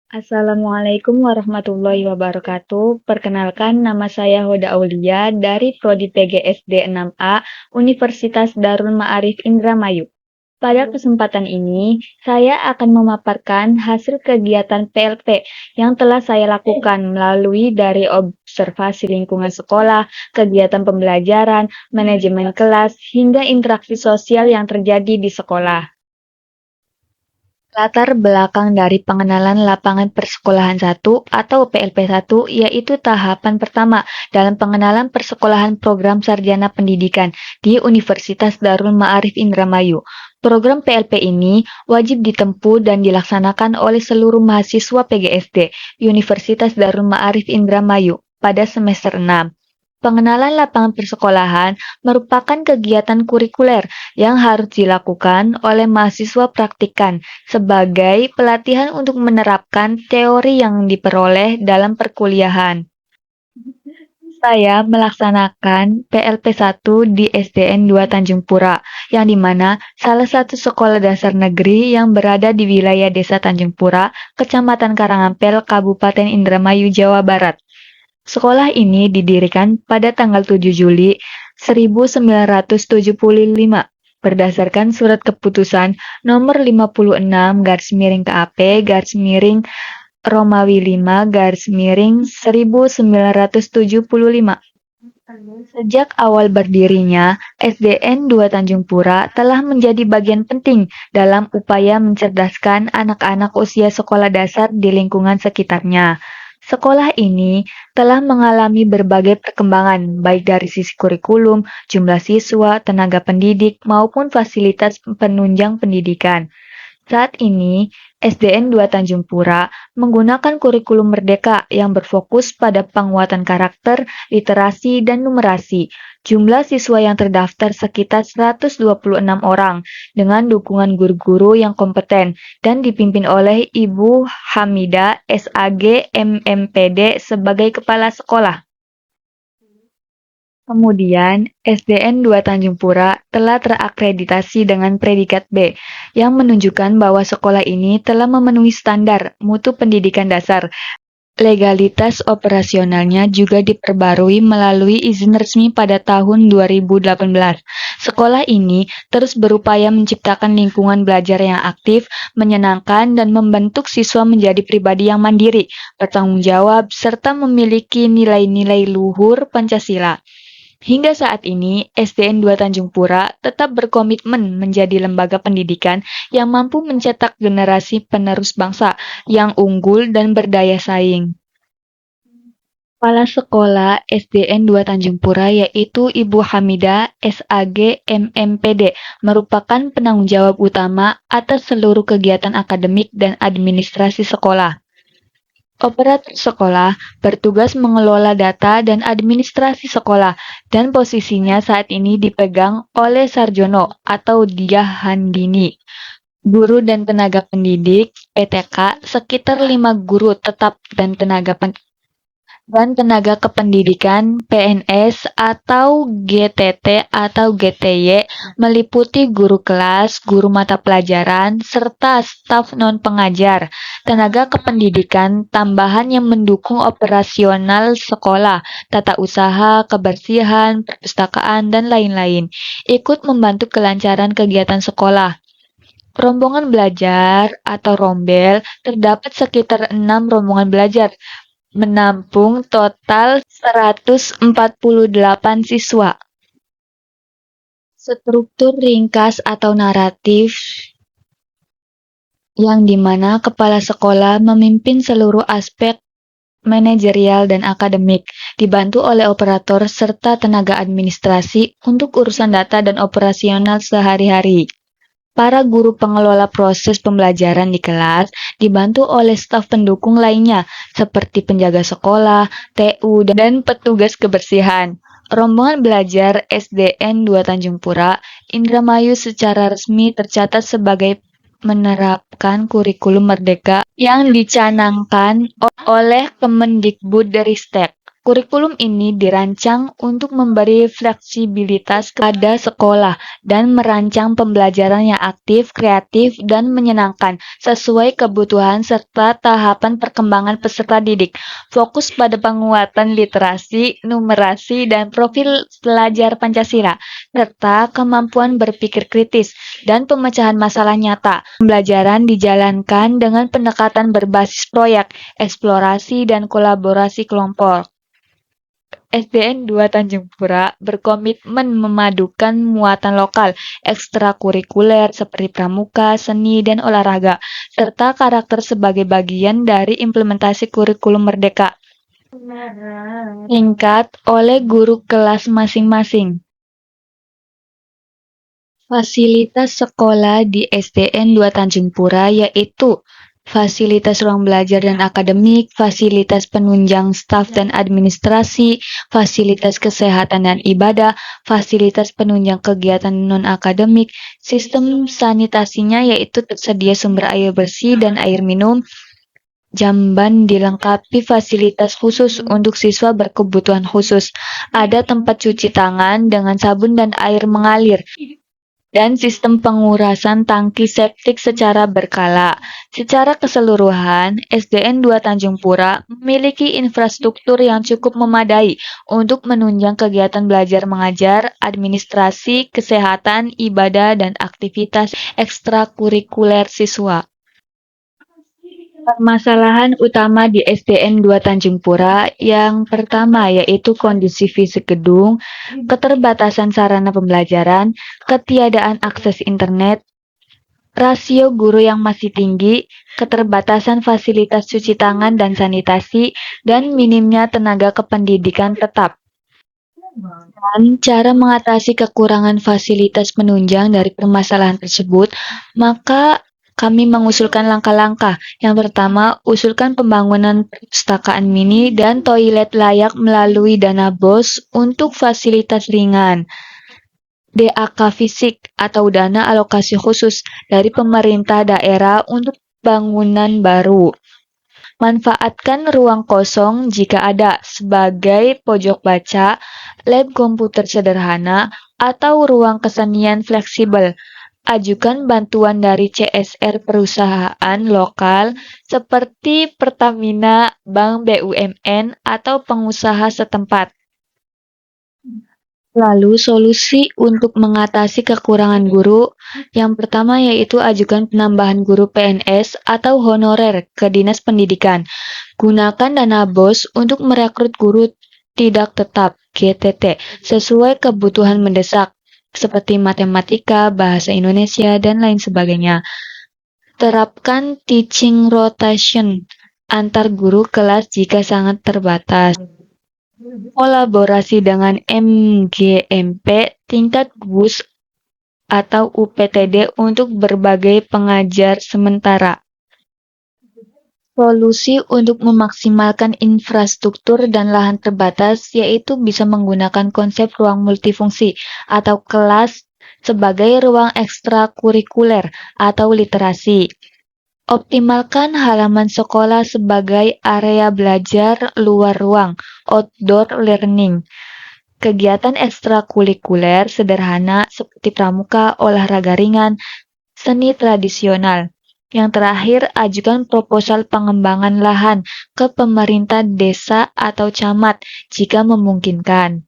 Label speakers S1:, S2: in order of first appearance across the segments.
S1: Assalamualaikum warahmatullahi wabarakatuh. Perkenalkan, nama saya Hoda Aulia dari Prodi PGSD 6A Universitas Darul Ma'arif Indramayu. Pada kesempatan ini, saya akan memaparkan hasil kegiatan PLP yang telah saya lakukan melalui dari observasi lingkungan sekolah, kegiatan pembelajaran, manajemen kelas, hingga interaksi sosial yang terjadi di sekolah. Latar belakang dari pengenalan lapangan persekolahan 1 atau PLP 1 yaitu tahapan pertama dalam pengenalan persekolahan program sarjana pendidikan di Universitas Darul Ma'arif Indramayu. Program PLP ini wajib ditempuh dan dilaksanakan oleh seluruh mahasiswa PGSD Universitas Darul Ma'arif Indramayu pada semester 6. Pengenalan lapangan persekolahan merupakan kegiatan kurikuler yang harus dilakukan oleh mahasiswa praktikan sebagai pelatihan untuk menerapkan teori yang diperoleh dalam perkuliahan. Saya melaksanakan PLP 1 di SDN 2 Tanjung Pura, yang dimana salah satu sekolah dasar negeri yang berada di wilayah Desa Tanjung Pura, Kecamatan Karangampel, Kabupaten Indramayu, Jawa Barat. Sekolah ini didirikan pada tanggal 7 Juli 1975 berdasarkan surat keputusan nomor 56 KAP Romawi 5 1975. Sejak awal berdirinya, SDN 2 Tanjung Pura telah menjadi bagian penting dalam upaya mencerdaskan anak-anak usia sekolah dasar di lingkungan sekitarnya. Sekolah ini telah mengalami berbagai perkembangan, baik dari sisi kurikulum, jumlah siswa, tenaga pendidik, maupun fasilitas penunjang pendidikan. Saat ini, SDN 2 Tanjung Pura menggunakan kurikulum merdeka yang berfokus pada penguatan karakter, literasi, dan numerasi. Jumlah siswa yang terdaftar sekitar 126 orang dengan dukungan guru-guru yang kompeten dan dipimpin oleh Ibu Hamida SAG MMPD sebagai kepala sekolah. Kemudian, SDN 2 Tanjung Pura telah terakreditasi dengan predikat B, yang menunjukkan bahwa sekolah ini telah memenuhi standar mutu pendidikan dasar. Legalitas operasionalnya juga diperbarui melalui izin resmi pada tahun 2018. Sekolah ini terus berupaya menciptakan lingkungan belajar yang aktif, menyenangkan, dan membentuk siswa menjadi pribadi yang mandiri, bertanggung jawab, serta memiliki nilai-nilai luhur Pancasila. Hingga saat ini, SDN 2 Tanjung Pura tetap berkomitmen menjadi lembaga pendidikan yang mampu mencetak generasi penerus bangsa yang unggul dan berdaya saing. Kepala Sekolah SDN 2 Tanjung Pura yaitu Ibu Hamida SAG MMPD merupakan penanggung jawab utama atas seluruh kegiatan akademik dan administrasi sekolah. Operator sekolah bertugas mengelola data dan administrasi sekolah, dan posisinya saat ini dipegang oleh Sarjono atau Diah Handini. Guru dan tenaga pendidik PTK sekitar 5 guru tetap dan tenaga kependidikan PNS atau GTT atau GTY meliputi guru kelas, guru mata pelajaran, serta staf non-pengajar, tenaga kependidikan tambahan yang mendukung operasional sekolah, tata usaha, kebersihan, perpustakaan, dan lain-lain, ikut membantu kelancaran kegiatan sekolah. Rombongan belajar atau rombel terdapat sekitar 6 rombongan belajar menampung total 148 siswa. Struktur ringkas atau naratif yang dimana kepala sekolah memimpin seluruh aspek manajerial dan akademik, dibantu oleh operator serta tenaga administrasi untuk urusan data dan operasional sehari-hari. Para guru pengelola proses pembelajaran di kelas dibantu oleh staf pendukung lainnya seperti penjaga sekolah, TU, dan petugas kebersihan. Rombongan belajar SDN 2 Tanjung Pura, Indramayu secara resmi tercatat sebagai menerapkan kurikulum merdeka yang dicanangkan oleh Kemendikbudristek. Kurikulum ini dirancang untuk memberi fleksibilitas kepada sekolah dan merancang pembelajaran yang aktif, kreatif, dan menyenangkan sesuai kebutuhan serta tahapan perkembangan peserta didik. Fokus pada penguatan literasi, numerasi, dan profil pelajar Pancasila, serta kemampuan berpikir kritis dan pemecahan masalah nyata. Pembelajaran dijalankan dengan pendekatan berbasis proyek, eksplorasi, dan kolaborasi kelompok. SDN 2 Tanjung Pura berkomitmen memadukan muatan lokal, ekstrakurikuler seperti pramuka, seni, dan olahraga, serta karakter sebagai bagian dari implementasi kurikulum merdeka. Tingkat oleh guru kelas masing-masing. Fasilitas sekolah di SDN 2 Tanjung Pura yaitu fasilitas ruang belajar dan akademik, fasilitas penunjang staf dan administrasi, fasilitas kesehatan dan ibadah, fasilitas penunjang kegiatan non-akademik, sistem sanitasinya yaitu tersedia sumber air bersih dan air minum, jamban dilengkapi fasilitas khusus untuk siswa berkebutuhan khusus, ada tempat cuci tangan dengan sabun dan air mengalir, dan sistem pengurasan tangki septik secara berkala. Secara keseluruhan, SDN 2 Tanjung Pura memiliki infrastruktur yang cukup memadai untuk menunjang kegiatan belajar mengajar, administrasi, kesehatan, ibadah, dan aktivitas ekstrakurikuler siswa. Permasalahan utama di SDN 2 Tanjung Pura yang pertama yaitu kondisi fisik gedung, keterbatasan sarana pembelajaran, ketiadaan akses internet, rasio guru yang masih tinggi, keterbatasan fasilitas cuci tangan dan sanitasi, dan minimnya tenaga kependidikan tetap. Dan cara mengatasi kekurangan fasilitas penunjang dari permasalahan tersebut, maka kami mengusulkan langkah-langkah. Yang pertama, usulkan pembangunan perpustakaan mini dan toilet layak melalui dana BOS untuk fasilitas ringan. DAK fisik atau dana alokasi khusus dari pemerintah daerah untuk bangunan baru. Manfaatkan ruang kosong jika ada sebagai pojok baca, lab komputer sederhana, atau ruang kesenian fleksibel. Ajukan bantuan dari CSR perusahaan lokal seperti Pertamina, Bank BUMN, atau pengusaha setempat. Lalu solusi untuk mengatasi kekurangan guru, yang pertama yaitu ajukan penambahan guru PNS atau honorer ke Dinas Pendidikan. Gunakan dana BOS untuk merekrut guru tidak tetap (GTT) sesuai kebutuhan mendesak seperti matematika, bahasa Indonesia, dan lain sebagainya. Terapkan teaching rotation antar guru kelas jika sangat terbatas. Kolaborasi dengan MGMP tingkat GUS atau UPTD untuk berbagai pengajar sementara. Solusi untuk memaksimalkan infrastruktur dan lahan terbatas yaitu bisa menggunakan konsep ruang multifungsi atau kelas sebagai ruang ekstrakurikuler atau literasi. Optimalkan halaman sekolah sebagai area belajar luar ruang, outdoor learning. Kegiatan ekstrakurikuler sederhana seperti pramuka, olahraga ringan, seni tradisional. Yang terakhir, ajukan proposal pengembangan lahan ke pemerintah desa atau camat jika memungkinkan.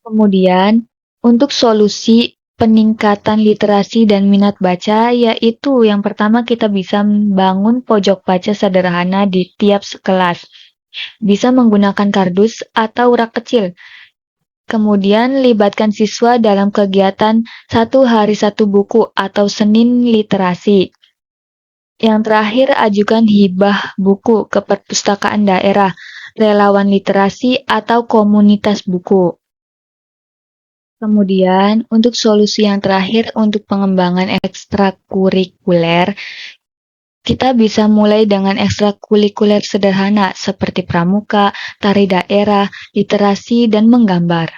S1: Kemudian, untuk solusi peningkatan literasi dan minat baca, yaitu yang pertama kita bisa membangun pojok baca sederhana di tiap kelas. Bisa menggunakan kardus atau rak kecil. Kemudian libatkan siswa dalam kegiatan 1 hari 1 buku atau Senin literasi. Yang terakhir, ajukan hibah buku ke perpustakaan daerah, relawan literasi, atau komunitas buku. Kemudian, untuk solusi yang terakhir untuk pengembangan ekstrakurikuler, kita bisa mulai dengan ekstrakurikuler sederhana seperti pramuka, tari daerah, literasi, dan menggambar.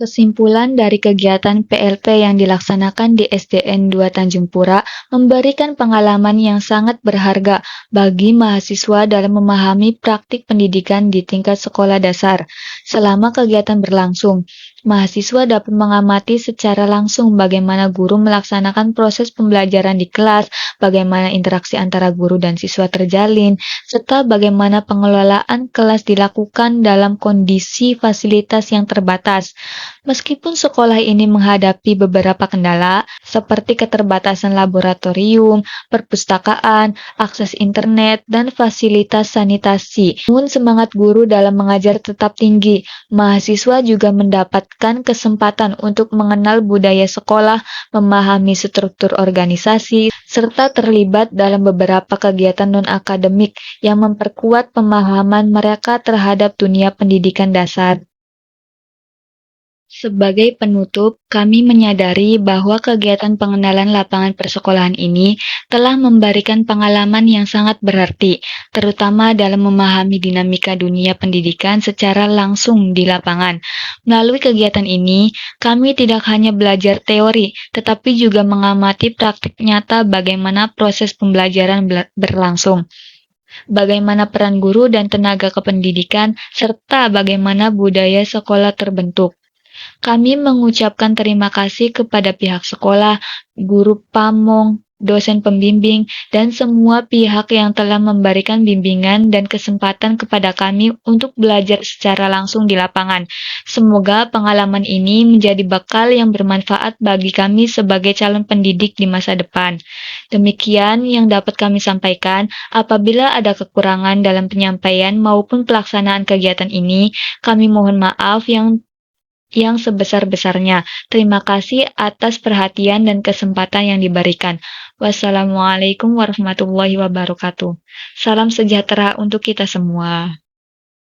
S1: Kesimpulan dari kegiatan PLP yang dilaksanakan di SDN 2 Tanjung Pura memberikan pengalaman yang sangat berharga bagi mahasiswa dalam memahami praktik pendidikan di tingkat sekolah dasar. Selama kegiatan berlangsung, mahasiswa dapat mengamati secara langsung bagaimana guru melaksanakan proses pembelajaran di kelas, bagaimana interaksi antara guru dan siswa terjalin, serta bagaimana pengelolaan kelas dilakukan dalam kondisi fasilitas yang terbatas. Meskipun sekolah ini menghadapi beberapa kendala, seperti keterbatasan laboratorium, perpustakaan, akses internet, dan fasilitas sanitasi, namun semangat guru dalam mengajar tetap tinggi. Mahasiswa juga mendapatkan kesempatan untuk mengenal budaya sekolah, memahami struktur organisasi, serta terlibat dalam beberapa kegiatan non-akademik yang memperkuat pemahaman mereka terhadap dunia pendidikan dasar. Sebagai penutup, kami menyadari bahwa kegiatan pengenalan lapangan persekolahan ini telah memberikan pengalaman yang sangat berarti, terutama dalam memahami dinamika dunia pendidikan secara langsung di lapangan. Melalui kegiatan ini, kami tidak hanya belajar teori, tetapi juga mengamati praktik nyata bagaimana proses pembelajaran berlangsung, bagaimana peran guru dan tenaga kependidikan, serta bagaimana budaya sekolah terbentuk. Kami mengucapkan terima kasih kepada pihak sekolah, guru pamong, dosen pembimbing, dan semua pihak yang telah memberikan bimbingan dan kesempatan kepada kami untuk belajar secara langsung di lapangan. Semoga pengalaman ini menjadi bekal yang bermanfaat bagi kami sebagai calon pendidik di masa depan. Demikian yang dapat kami sampaikan. Apabila ada kekurangan dalam penyampaian maupun pelaksanaan kegiatan ini, kami mohon maaf yang sebesar-besarnya. Terima kasih atas perhatian dan kesempatan yang diberikan. Wassalamualaikum warahmatullahi wabarakatuh. Salam sejahtera untuk kita semua.